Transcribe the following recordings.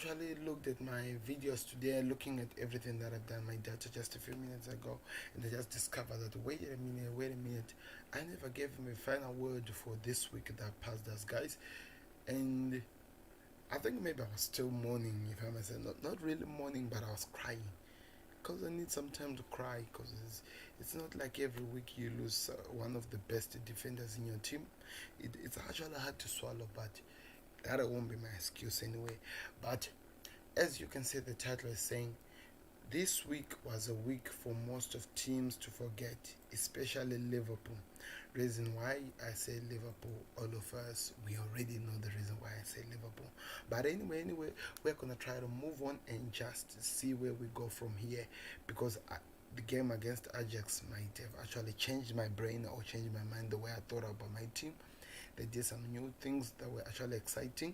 actually looked at my videos today, looking at everything that I've done, my data just a few minutes ago, and I just discovered that wait a minute, I never gave him a final word for this week that passed us, guys. And I think maybe I was still mourning, if I may say, not really mourning, but I was crying because I need some time to cry because it's not like every week you lose one of the best defenders in your team. It's actually hard to swallow, but that won't be my excuse anyway. But as you can see, the title is saying this week was a week for most of teams to forget, especially Liverpool. Reason why I say Liverpool, all of us, we already know the reason why I say Liverpool. But anyway, we're gonna try to move on and just see where we go from here, because the game against Ajax might have actually changed my brain or changed my mind the way I thought about my team. They did some new things that were actually exciting,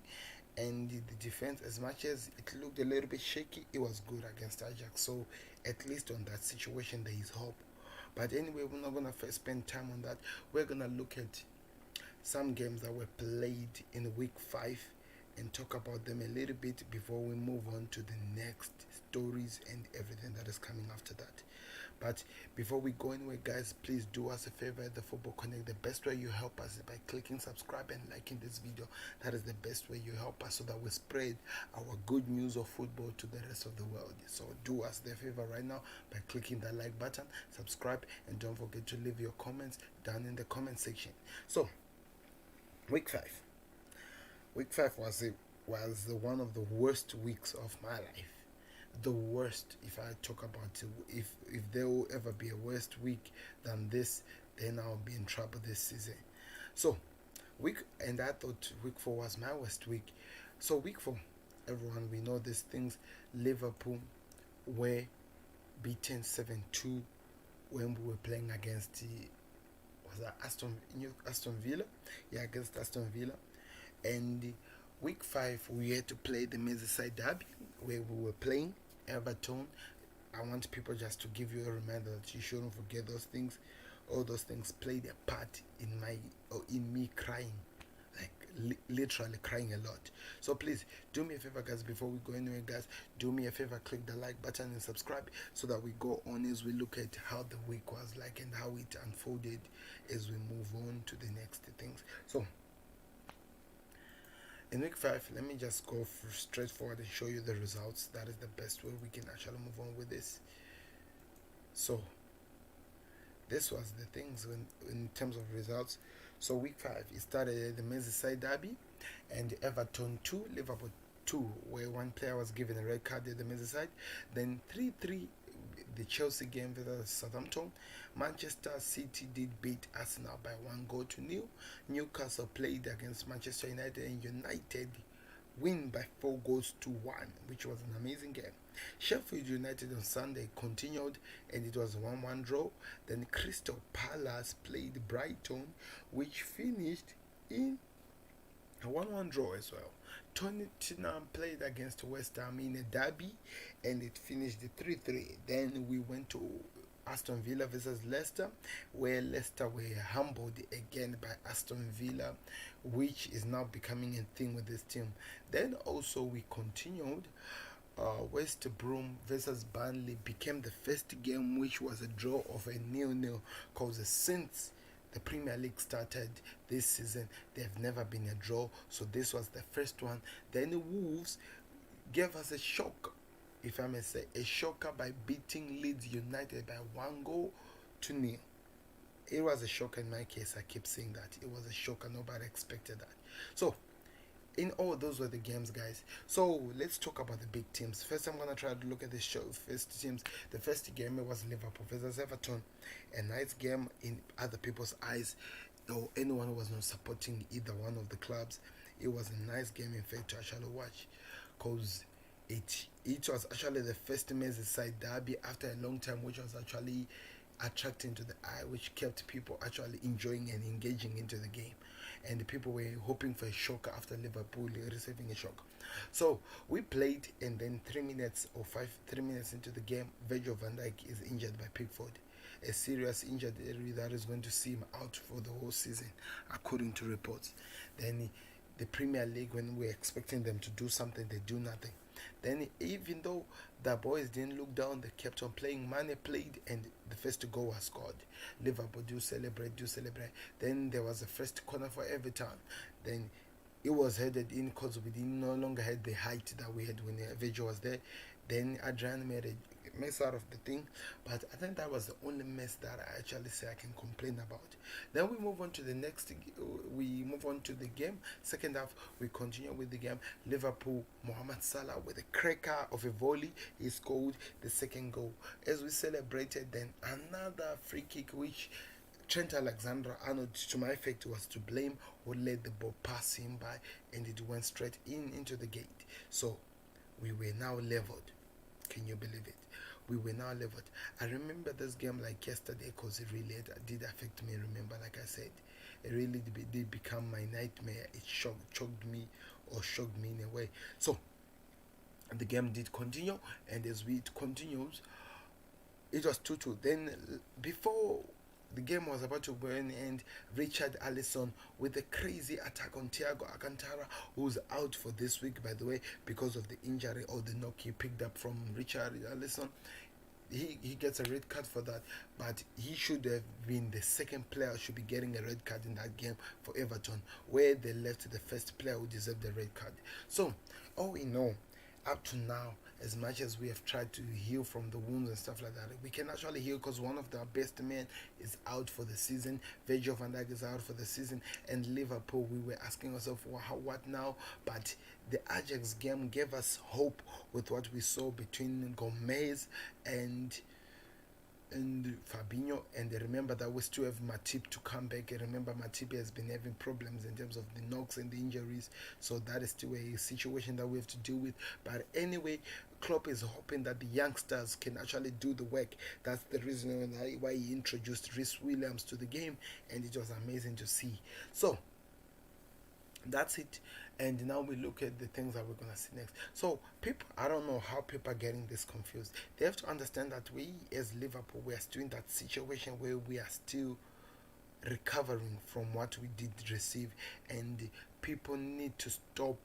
and the defense, as much as it looked a little bit shaky, it was good against Ajax. So at least on that situation, there is hope. But anyway, we're not gonna spend time on that. We're gonna look at some games that were played in week 5 and talk about them a little bit before we move on to the next stories and everything that is coming after that. But before we go anywhere, guys, please do us a favor at the Football Connect. The best way you help us is by clicking subscribe and liking this video. That is the best way you help us so that we spread our good news of football to the rest of the world. So do us the favor right now by clicking that like button, subscribe, and don't forget to leave your comments down in the comment section. So week 5. Week 5 was one of the worst weeks of my life. The worst. If I talk about it, if there will ever be a worst week than this, then I'll be in trouble this season. So and I thought week 4 was my worst week. So week 4, everyone, we know these things. Liverpool were beaten 7-2 when we were playing against Aston Villa. Yeah, against Aston Villa. And week 5 we had to play the Merseyside derby where we were playing Everton. I want people just to give you a reminder that you shouldn't forget those things. All those things played a part in me crying, like literally crying a lot. So please do me a favor, guys, before we go anywhere, guys. Do me a favor, click the like button and subscribe so that we go on as we look at how the week was like and how it unfolded as we move on to the next things. So in week 5, let me just go straight forward and show you the results. That is the best way we can actually move on with this. So this was the things in terms of results. So week 5, it started at the Merseyside derby and Everton 2, Liverpool 2, where one player was given a red card at the Merseyside. Then 3-3, the Chelsea game versus Southampton. Manchester City did beat Arsenal by 1-0. Newcastle played against Manchester United and United win by 4-1, which was an amazing game. Sheffield United on Sunday continued and it was a 1-1 draw. Then Crystal Palace played Brighton, which finished in a 1-1 draw as well. Tottenham played against West Ham in a derby and it finished 3-3. Then we went to Aston Villa versus Leicester, where Leicester were humbled again by Aston Villa, which is now becoming a thing with this team. Then also we continued. West Brom versus Burnley became the first game which was a draw of a 0-0, because since the Premier League started this season, there have never been a draw, so this was the first one. Then the Wolves gave us a shock, if I may say, a shocker by beating Leeds United by 1-0. It was a shock in my case. I keep saying that it was a shocker. Nobody expected that. So in all, those were the games, guys. So let's talk about the big teams. First, I'm gonna try to look at the first teams. The first game was Liverpool versus Everton. A nice game in other people's eyes, or anyone who was not supporting either one of the clubs. It was a nice game, in fact, to actually watch, because it was actually the first Merseyside derby after a long time, which was actually attracting to the eye, which kept people actually enjoying and engaging into the game. And the people were hoping for a shock after Liverpool receiving a shock. So we played, and then 3 minutes into the game, Virgil van Dijk is injured by Pickford. A serious injury that is going to see him out for the whole season, according to reports. Then the Premier League, when we're expecting them to do something, they do nothing. Then even though the boys didn't look down, they kept on playing. Mane played, and the first goal was scored. Liverpool do celebrate, do celebrate. Then there was a first corner for Everton. Then it was headed in because we didn't no longer had the height that we had when Virgil was there. Then Adrian made a mess out of the thing, but I think that was the only mess that I actually say I can complain about. Then we move on to the next. We move on to the game. Second half, we continue with the game. Liverpool, Mohamed Salah with a cracker of a volley, he scored the second goal. As we celebrated, then another free kick which Trent Alexander-Arnold, to my effect, was to blame, who let the ball pass him by, and it went straight into the gate. So we were now leveled. Can you believe it? We were now leveled. I remember this game like yesterday because it really did affect me. Remember, like I said, it really did become my nightmare. It shocked me in a way. So the game did continue, and as it continues, it was 2-2. Then before the game was about to burn, and Richard Alisson with a crazy attack on Thiago Alcantara, who's out for this week, by the way, because of the injury or the knock he picked up from Richard Alisson. He gets a red card for that, but he should have been the second player should be getting a red card in that game for Everton, where they left the first player who deserved the red card. So all we know up to now, as much as we have tried to heal from the wounds and stuff like that, we can actually heal because one of their best men is out for the season. Virgil van Dijk is out for the season, and Liverpool, we were asking ourselves, well, what now? But the Ajax game gave us hope with what we saw between Gomez and Fabinho, and remember that we still have Matip to come back. And remember, Matip has been having problems in terms of the knocks and the injuries, so that is still a situation that we have to deal with. But anyway, Klopp is hoping that the youngsters can actually do the work. That's the reason why he introduced Rhys Williams to the game, and it was amazing to see. So that's it. And now we look at the things that we're gonna see next. So people, I don't know how people are getting this confused. They have to understand that we as Liverpool, we are still in that situation where we are still recovering from what we did receive, and people need to stop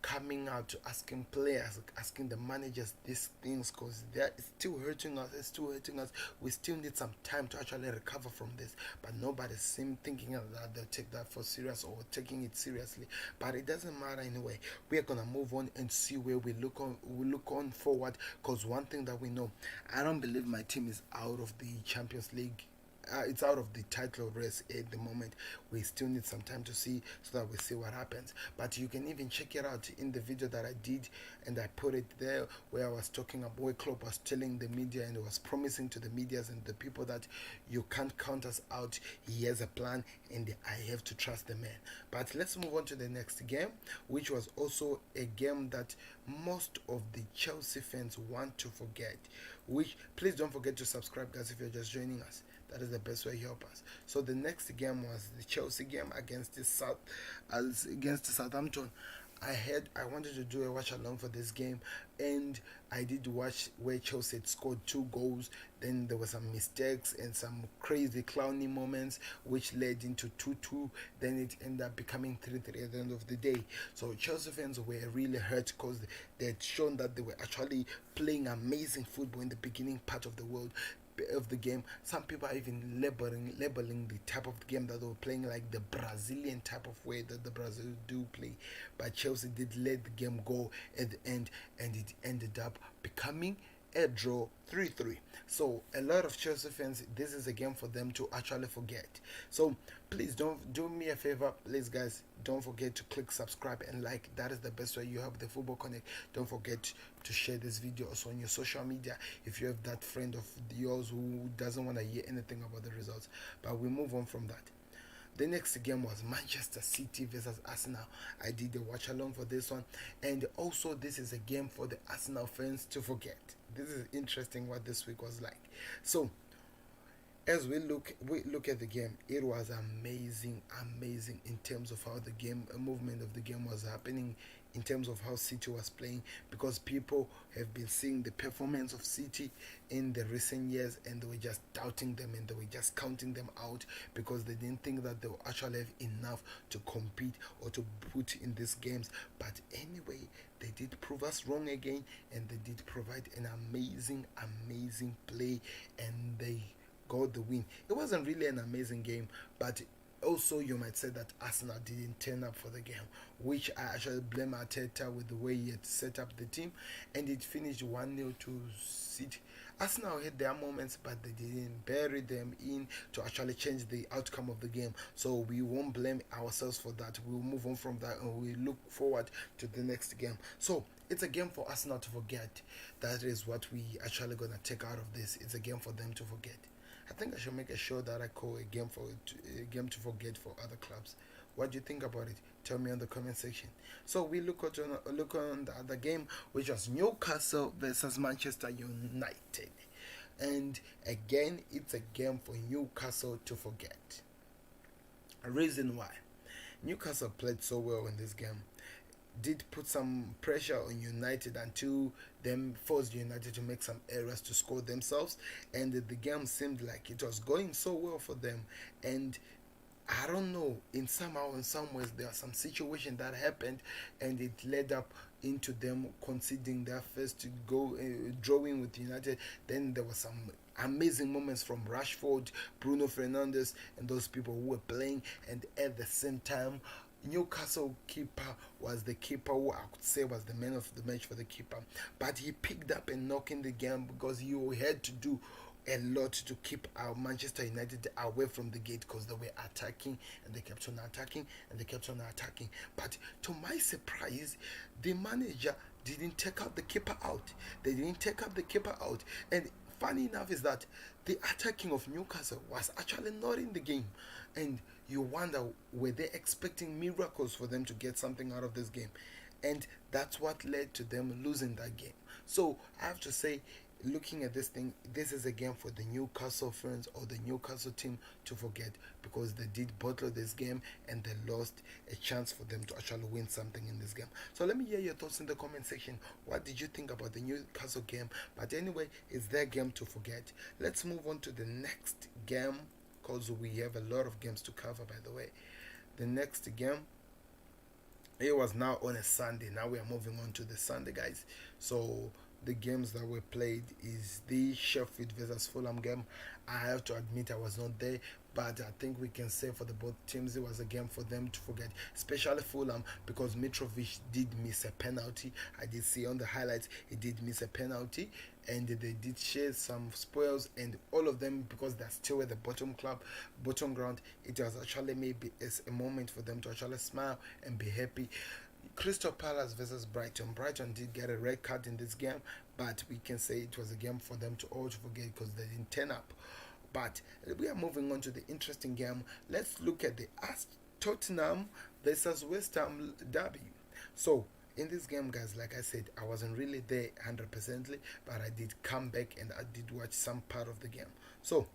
coming out to asking players, asking the managers these things, because it's still hurting us. We still need some time to actually recover from this, but nobody's thinking that they'll take that for serious or taking it seriously. But it doesn't matter anyway. We are gonna move on and see where we look on forward, because one thing that we know, I don't believe my team is out of the Champions League. It's out of the title race at the moment. We still need some time to see, so that we see what happens. But you can even check it out in the video that I did, and I put it there, where I was talking about where Klopp was telling the media and was promising to the medias and the people that you can't count us out. He has a plan, and I have to trust the man. But let's move on to the next game, which was also a game that most of the Chelsea fans want to forget. Which, please don't forget to subscribe, guys, if you're just joining us. That is the best way to help us. So the next game was the Chelsea game against Southampton. I wanted to do a watch along for this game, and I did watch where Chelsea had scored 2 goals. Then there were some mistakes and some crazy clowning moments, which led into 2-2. Then it ended up becoming 3-3 at the end of the day. So Chelsea fans were really hurt because they had shown that they were actually playing amazing football in the beginning part of the game. Some people are even labeling the type of game that they were playing like the Brazilian type of way that the Brazil do play. But Chelsea did let the game go at the end, and it ended up becoming a draw, 3-3. So a lot of Chelsea fans, this is a game for them to actually forget. So please don't do me a favor, please guys, don't forget to click subscribe and like. That is the best way you help the Football Connect. Don't forget to share this video also on your social media if you have that friend of yours who doesn't want to hear anything about the results. But we move on from that. The next game was Manchester City versus Arsenal. I did a watch along for this one, and also this is a game for the Arsenal fans to forget. This is interesting what this week was like. So as we look at the game, it was amazing in terms of how the game movement of the game was happening. in terms of how City was playing, because people have been seeing the performance of City in the recent years, and they were just doubting them and they were just counting them out because they didn't think that they will actually have enough to compete or to put in these games. But anyway, they did prove us wrong again, and they did provide an amazing play, and they got the win. It wasn't really an amazing game, but also you might say that Arsenal didn't turn up for the game, which I actually blame Arteta with the way he had set up the team, and it finished 1-0 to City. Arsenal had their moments, but they didn't bury them in to actually change the outcome of the game. So we won't blame ourselves for that. We'll move on from that and we look forward to the next game. So it's a game for Arsenal to forget. That is what we actually gonna take out of this. It's a game for them to forget. I think I should make a show that I call a game to forget for other clubs. What do you think about it? Tell me in the comment section. So we look on the other game, which was Newcastle versus Manchester United, and again it's a game for Newcastle to forget. A reason why Newcastle played so well in this game, did put some pressure on United until them forced United to make some errors to score themselves, and the game seemed like it was going so well for them. And I don't know, in some ways there are some situation that happened, and it led up into them conceding their first goal, drawing with United. Then there were some amazing moments from Rashford, Bruno Fernandes, and those people who were playing, and at the same time Newcastle keeper was the keeper who I could say was the man of the match for the keeper, but he picked up and knocked in the game because he had to do a lot to keep our Manchester United away from the gate, because they were attacking and they kept on attacking and they kept on attacking. But to my surprise, the manager didn't take out the keeper out. They didn't take out the keeper out. And funny enough is that the attacking of Newcastle was actually not in the game. And you wonder, were they expecting miracles for them to get something out of this game? And that's what led to them losing that game. So I have to say, looking at this thing, this is a game for the Newcastle fans or the Newcastle team to forget, because they did bottle this game and they lost a chance for them to actually win something in this game. So let me hear your thoughts in the comment section. What did you think about the Newcastle game? But anyway, it's their game to forget. Let's move on to the next game, because we have a lot of games to cover, by the way. The next game, it was now on a Sunday. Now we are moving on to the Sunday, guys. So the games that were played is the Sheffield versus Fulham game. I have to admit I was not there, but I think we can say for the both teams it was a game for them to forget, especially Fulham, because Mitrovic did miss a penalty. I did see on the highlights he did miss a penalty, and they did share some spoils, and all of them, because they're still at the bottom ground, it was actually maybe as a moment for them to actually smile and be happy. Crystal Palace versus Brighton. Brighton did get a red card in this game, but we can say it was a game for them to all to forget because they didn't turn up. But we are moving on to the interesting game. Let's look at the Tottenham versus West Ham derby. So in this game, guys, like I said, I wasn't really there 100%, but I did come back and I did watch some part of the game. So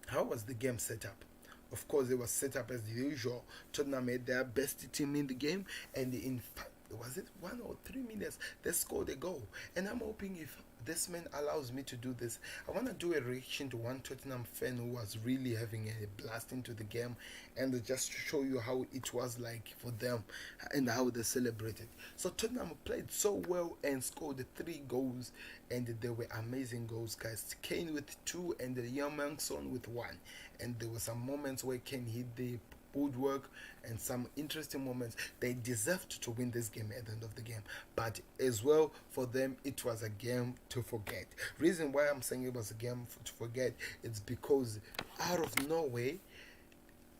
how was the game set up? Of course, it was set up as usual. Tottenham made their best team in the game, and in fact, was it 1 or 3 minutes, they scored a goal. And I'm hoping, if this man allows me to do this, I want to do a reaction to one Tottenham fan who was really having a blast into the game, and just to show you how it was like for them and how they celebrated. So Tottenham played so well and scored 3 goals, and they were amazing goals, guys. Kane with 2 and Young-Son with 1. And there were some moments where Kane hit the woodwork and some interesting moments. They deserved to win this game at the end of the game, but as well for them it was a game to forget. Reason why I'm saying it was a game to forget, it's because out of nowhere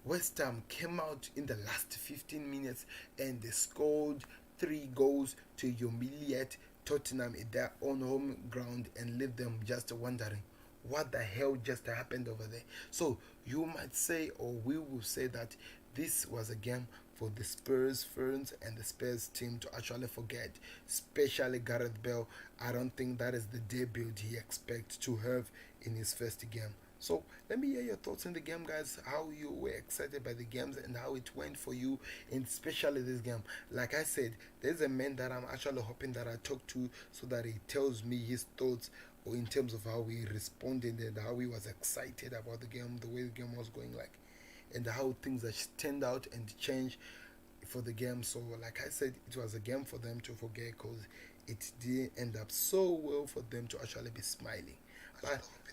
West Ham came out in the last 15 minutes and they scored 3 goals to humiliate Tottenham at their own home ground and leave them just wondering what the hell just happened over there. So you might say, or we will say, that this was a game for the Spurs fans and the Spurs team to actually forget, especially Gareth Bale. I don't think that is the debut he expects to have in his first game. So let me hear your thoughts in the game, guys. How you were excited by the games and how it went for you, and especially this game. Like I said, there's a man that I'm actually hoping that I talk to so that he tells me his thoughts or in terms of how he responded and how he was excited about the game, the way the game was going, like, and how things have turned out and changed for the game. So, like I said, it was a game for them to forget because it didn't end up so well for them to actually be smiling.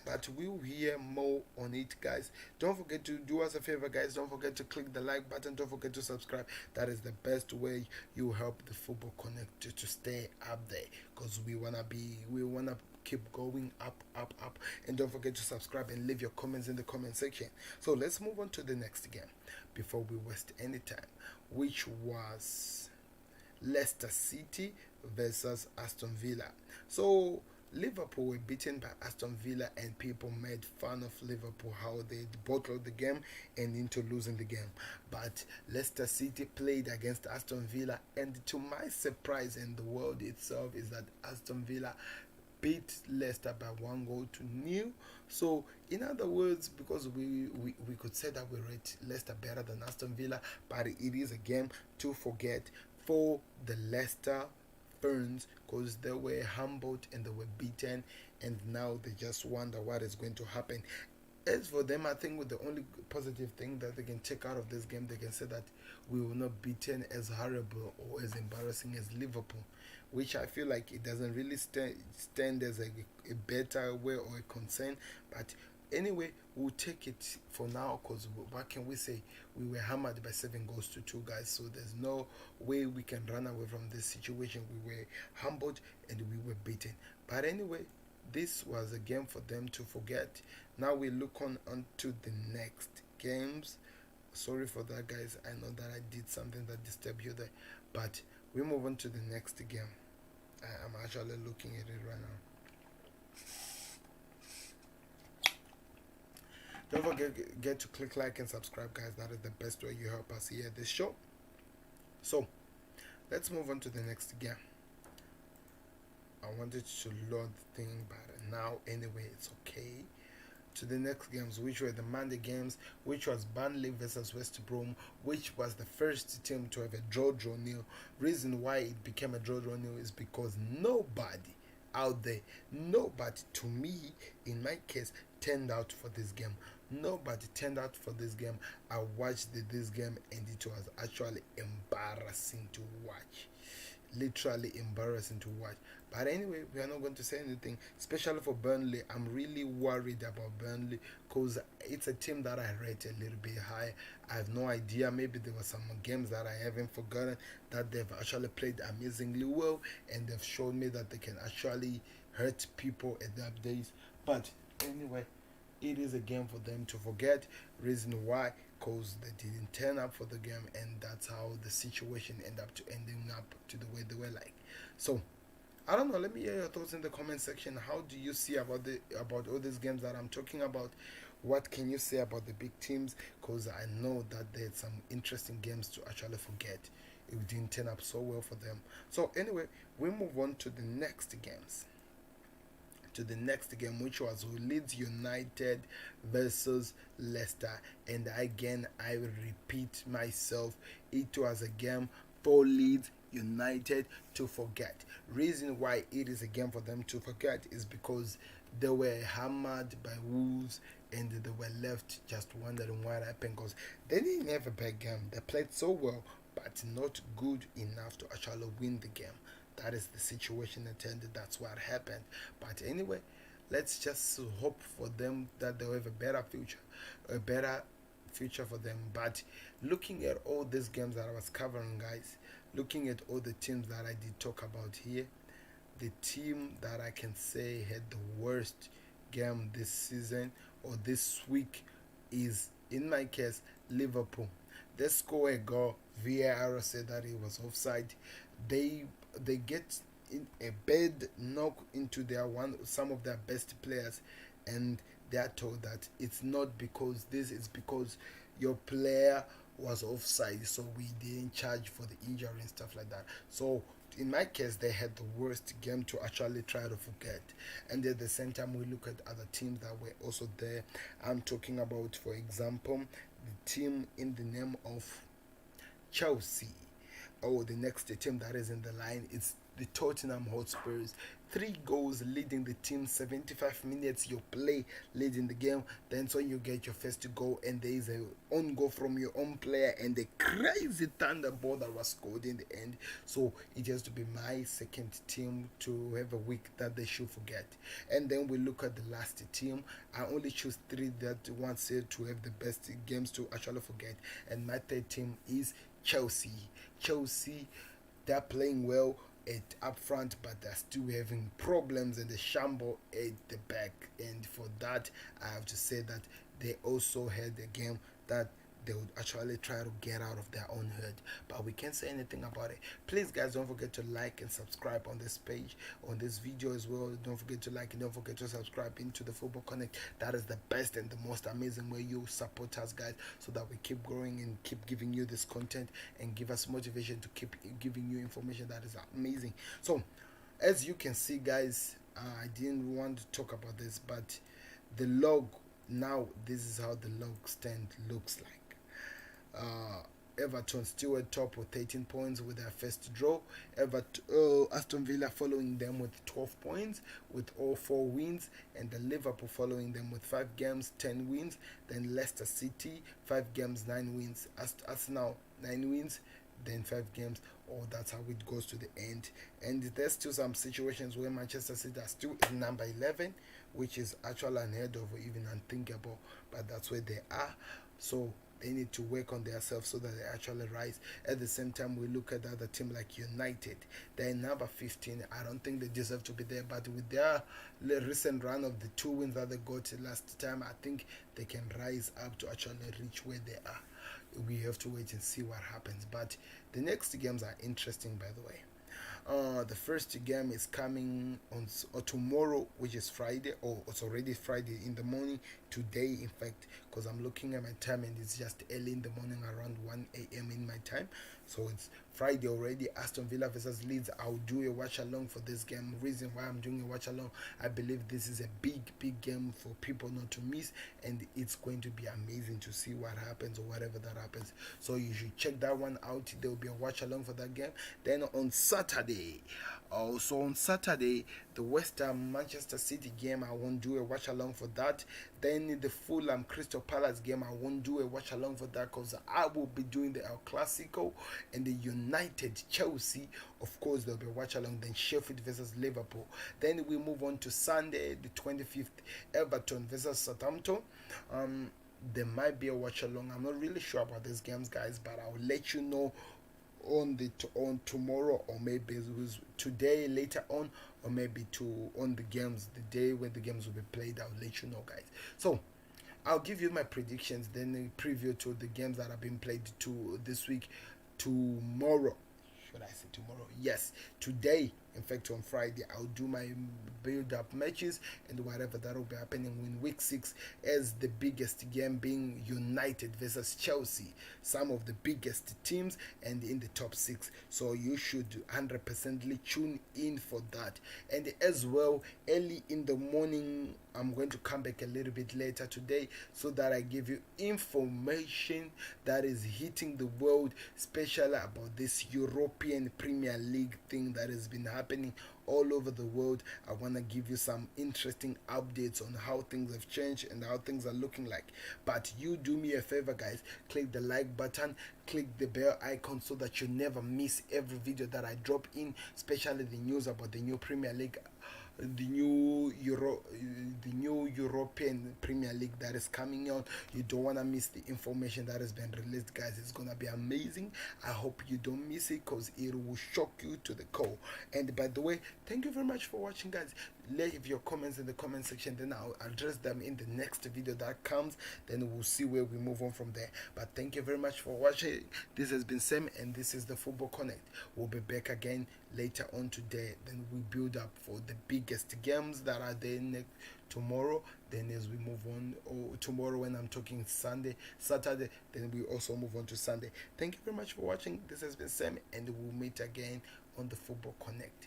But we'll hear more on it, guys. Don't forget to do us a favor, guys. Don't forget to click the like button. Don't forget to subscribe. That is the best way you help the Football Connect to stay up there, because we wanna keep going up, up, up. And don't forget to subscribe and leave your comments in the comment section. So let's move on to the next game before we waste any time, which was Leicester City versus Aston Villa. So Liverpool were beaten by Aston Villa, and people made fun of Liverpool how they bottled the game and into losing the game. But Leicester City played against Aston Villa, and to my surprise and the world itself is that Aston Villa beat Leicester by 1 goal to nil. So, in other words, because we could say that we rate Leicester better than Aston Villa, but it is a game to forget for the Leicester Ferns, because they were humbled and they were beaten, and now they just wonder what is going to happen. As for them, I think with the only positive thing that they can take out of this game, they can say that we will not be beaten as horrible or as embarrassing as Liverpool, which I feel like it doesn't really stand as a better way or a concern. But anyway, we'll take it for now, because what can we say? We were hammered by 7 goals to 2, guys. So there's no way we can run away from this situation. We were humbled and we were beaten. But anyway, this was a game for them to forget. Now we look on to the next games. Sorry for that, guys. I know that I did something that disturbed you there, but we move on to the next game. I'm actually looking at it right now. Don't forget to click like and subscribe, guys. That is the best way you help us here at this show. So let's move on to the next game. I wanted to load the thing, but now anyway, it's okay. To the next games, which were the Monday games, which was Burnley versus West Brom, which was the first team to have a draw nil. Reason why it became a draw nil is because nobody out there, nobody to me, in my case, turned out for this game. Nobody turned out for this game. I watched this game and it was actually embarrassing to watch, literally embarrassing to watch. But anyway, we are not going to say anything, especially for Burnley. I'm really worried about Burnley because it's a team that I rate a little bit high. I have no idea. Maybe there were some games that I haven't forgotten that they've actually played amazingly well, and they've shown me that they can actually hurt people at their days. But anyway, it is a game for them to forget. Reason why? Because they didn't turn up for the game, and that's how the situation ending up to the way they were like. So I don't know. Let me hear your thoughts in the comment section. How do you see about all these games that I'm talking about? What can you say about the big teams? Because I know that there's some interesting games to actually forget. It didn't turn up so well for them. So anyway, we move on to the next games. To the next game, which was Leeds United versus Leicester. And again, I repeat myself, it was a game for Leeds United to forget. Reason why it is a game for them to forget is because they were hammered by Wolves and they were left just wondering what happened, because they didn't have a bad game. They played so well, but not good enough to actually win the game. That is the situation attended. That's what happened. But anyway, let's just hope for them that they'll have a better future for them. But looking at all these games that I was covering, guys, looking at all the teams that I did talk about here, the team that I can say had the worst game this season or this week is, in my case, Liverpool. They score a goal. VAR said that it was offside. They they get in a bad knock into some of their best players, and they are told that it's not because this is because your player was offside, so we didn't charge for the injury and stuff like that. So in my case, they had the worst game to actually try to forget. And at the same time, we look at other teams that were also there. I'm talking about, for example, the team in the name of Chelsea. Oh, the next team that is in the line is the Tottenham Hotspurs. 3 goals leading the team, 75 minutes you play leading the game. Then so you get your first goal, and there is a own goal from your own player and the crazy thunderbolt that was scored in the end. So it has to be my second team to have a week that they should forget. And then we look at the last team. I only choose 3 that want to have the best games to actually forget. And my third team is Chelsea. Chelsea, they're playing well at up front, but they're still having problems in the shamble at the back. And for that, I have to say that they also had a game that they would actually try to get out of their own herd, but we can't say anything about it. Please, guys, don't forget to like and subscribe on this page, on this video as well. Don't forget to like and don't forget to subscribe into the Football Connect. That is the best and the most amazing way you support us, guys, so that we keep growing and keep giving you this content and give us motivation to keep giving you information that is amazing. So as you can see, guys, I didn't want to talk about this, but the log now, this is how the log stand looks like. Everton still at top with 13 points with their first draw. Aston Villa following them with 12 points with all 4 wins, and the Liverpool following them with 5 games, 10 wins. Then Leicester City 5 games, 9 wins. Arsenal 9 wins, then 5 games. That's how it goes to the end. And there's still some situations where Manchester City are still in number 11, which is actually unheard of or even unthinkable, but that's where they are. So they need to work on themselves so that they actually rise. At the same time, we look at the other team like United. They're number 15. I don't think they deserve to be there, but with their recent run of the 2 wins that they got last time, I think they can rise up to actually reach where they are. We have to wait and see what happens. But the next games are interesting, by the way. The first game is coming on tomorrow, which is Friday, or it's already Friday in the morning today, in fact, because I'm looking at my time and it's just early in the morning, around 1 a.m. in my time. So it's Friday already. Aston Villa versus Leeds. I'll do a watch along for this game. Reason why I'm doing a watch along, I believe this is a big game for people not to miss, and it's going to be amazing to see what happens or whatever that happens. So you should check that one out. There will be a watch along for that game. Then on Saturday, the West Ham Manchester City game, I won't do a watch along for that. Then the Fulham Crystal Palace game, I won't do a watch along for that because I will be doing the El Clasico. And the United Chelsea, of course, there'll be a watch along. Then Sheffield versus Liverpool. Then we move on to Sunday, the 25th, Everton versus Southampton. There might be a watch along. I'm not really sure about these games, guys, but I'll let you know on tomorrow, or maybe it was today later on, or maybe on the games, the day when the games will be played. I'll let you know, guys. So I'll give you my predictions, then a preview to the games that have been played to this week. Tomorrow, should I say tomorrow? Yes, today. In fact, on Friday, I'll do my build-up matches and whatever that will be happening in week 6, as the biggest game being United versus Chelsea, some of the biggest teams and in the top 6. So you should 100% tune in for that. And as well, early in the morning, I'm going to come back a little bit later today so that I give you information that is hitting the world, especially about this European Premier League thing that has been happening all over the world. I want to give you some interesting updates on how things have changed and how things are looking like. But you do me a favor, guys, click the like button, click the bell icon so that you never miss every video that I drop in, especially the news about the new Premier League, the new European Premier League that is coming out. You don't want to miss the information that has been released, guys. It's gonna be amazing. I hope you don't miss it because it will shock you to the core. And by the way, thank you very much for watching, guys. Leave your comments in the comment section, then I'll address them in the next video that comes. Then we'll see where we move on from there. But thank you very much for watching. This has been Sam, and this is the Football Connect. We'll be back again later on today. Then we build up for the biggest games that are there tomorrow. Then as we move on, or tomorrow when I'm talking Saturday, then we also move on to Sunday. Thank you very much for watching. This has been Sam, and we'll meet again on the Football Connect.